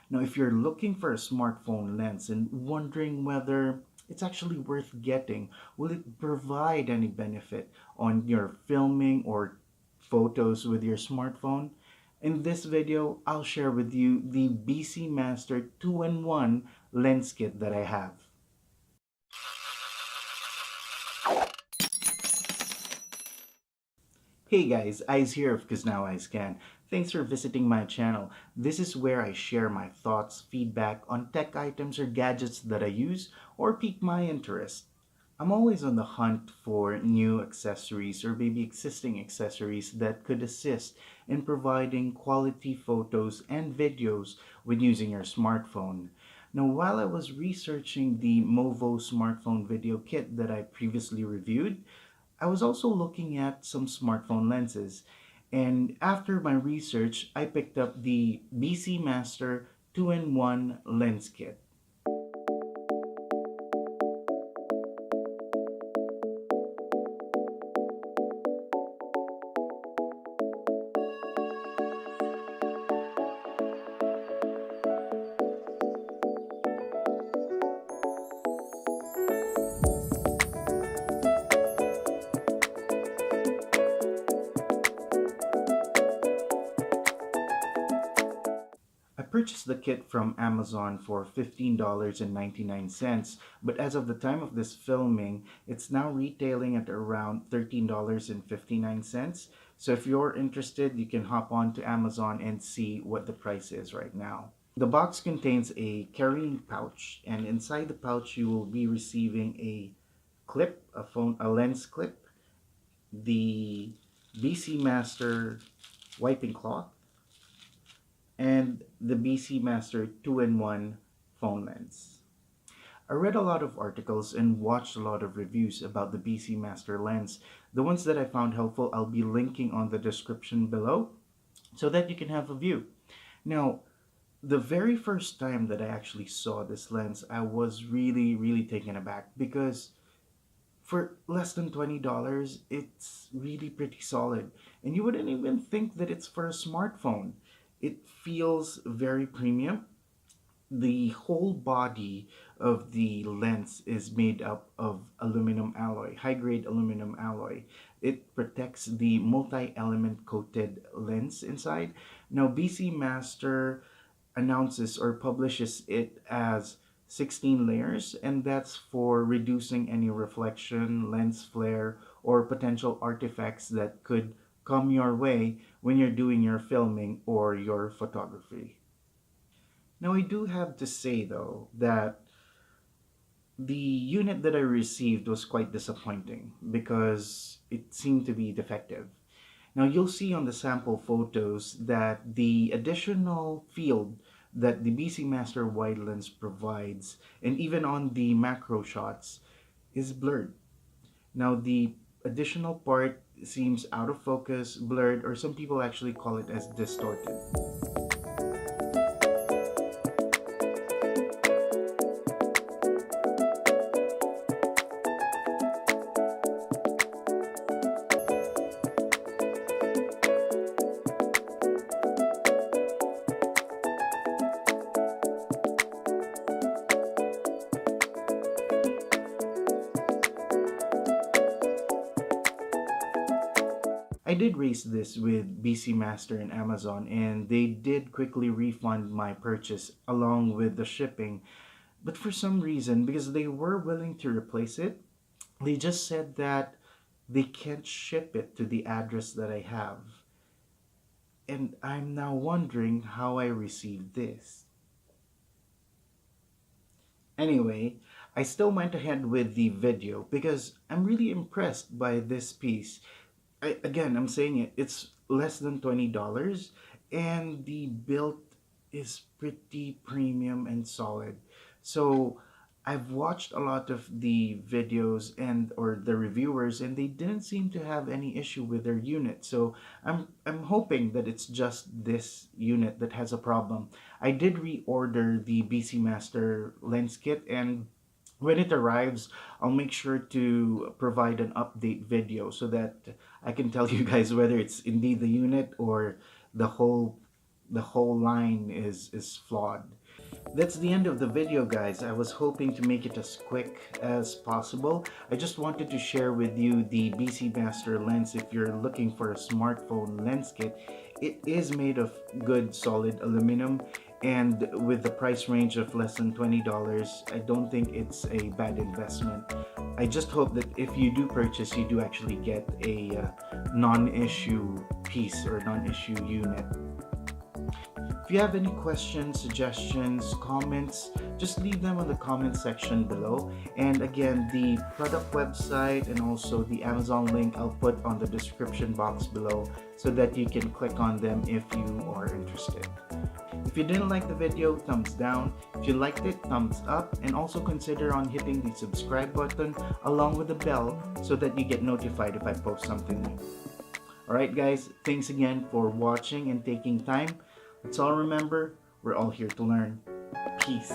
Now, if you're looking for a smartphone lens and wondering whether it's actually worth getting, will it provide any benefit on your filming or photos with your smartphone? In this video, I'll share with you the BCMaster 2-in-1 lens kit that I have. Hey guys, Eyes here of coznowEiZcan. Thanks for visiting my channel. This is where I share my thoughts, feedback on tech items or gadgets that I use or pique my interest. I'm always on the hunt for new accessories or maybe existing accessories that could assist in providing quality photos and videos when using your smartphone. Now, while I was researching the Movo smartphone video kit that I previously reviewed, I was also looking at some smartphone lenses. And after my research, I picked up the BCMaster 2-in-1 lens kit. I purchased the kit from Amazon for $15.99, but as of the time of this filming, it's now retailing at around $13.59. So if you're interested, you can hop on to Amazon and see what the price is right now. The box contains a carrying pouch, and inside the pouch you will be receiving a clip, a lens clip, the BCMaster wiping cloth, and the BCMaster 2-in-1 phone lens. I read a lot of articles and watched a lot of reviews about the BCMaster lens. The ones that I found helpful, I'll be linking on the description below so that you can have a view. Now, the very first time that I actually saw this lens, I was really taken aback because for less than $20, it's really pretty solid. And you wouldn't even think that it's for a smartphone. It feels very premium. The whole body of the lens is made up of aluminum alloy, high-grade aluminum alloy. It protects the multi-element coated lens inside. Now, BCMaster announces or publishes it as 16 layers, and that's for reducing any reflection, lens flare, or potential artifacts that could come your way when you're doing your filming or your photography. Now, I do have to say though that the unit that I received was quite disappointing because it seemed to be defective. Now, you'll see on the sample photos that the additional field that the BCMaster wide lens provides, and even on the macro shots, is blurred. Now, the additional part seems out of focus, blurred, or some people actually call it as distorted. I did raise this with BCMaster and Amazon, and they did quickly refund my purchase along with the shipping. But for some reason, because they were willing to replace it, they just said that they can't ship it to the address that I have. And I'm now wondering how I received this. Anyway, I still went ahead with the video because I'm really impressed by this piece. Again, I'm saying it, it's less than $20 and the build is pretty premium and solid. So I've watched a lot of the videos and or the reviewers, and they didn't seem to have any issue with their unit. So I'm hoping that it's just this unit that has a problem. I did reorder the BCMaster lens kit, and when it arrives, I'll make sure to provide an update video so that I can tell you guys whether it's indeed the unit or the whole the whole line is flawed. That's the end of the video, guys. I was hoping to make it as quick as possible. I just wanted to share with you the BCMaster lens. If you're looking for a smartphone lens kit, it is made of good solid aluminum, and with the price range of less than $20, I don't think it's a bad investment. I just hope that if you do purchase, you do actually get a non-issue piece or non-issue unit. If you have any questions, suggestions, comments, just leave them on the comment section below. And again, the product website and also the Amazon link I'll put on the description box below so that you can click on them if you are interested. If you didn't like the video, thumbs down. If you liked it, thumbs up. And also consider on hitting the subscribe button along with the bell so that you get notified if I post something new. Alright guys, thanks again for watching and taking time. Let's all remember, we're all here to learn. Peace.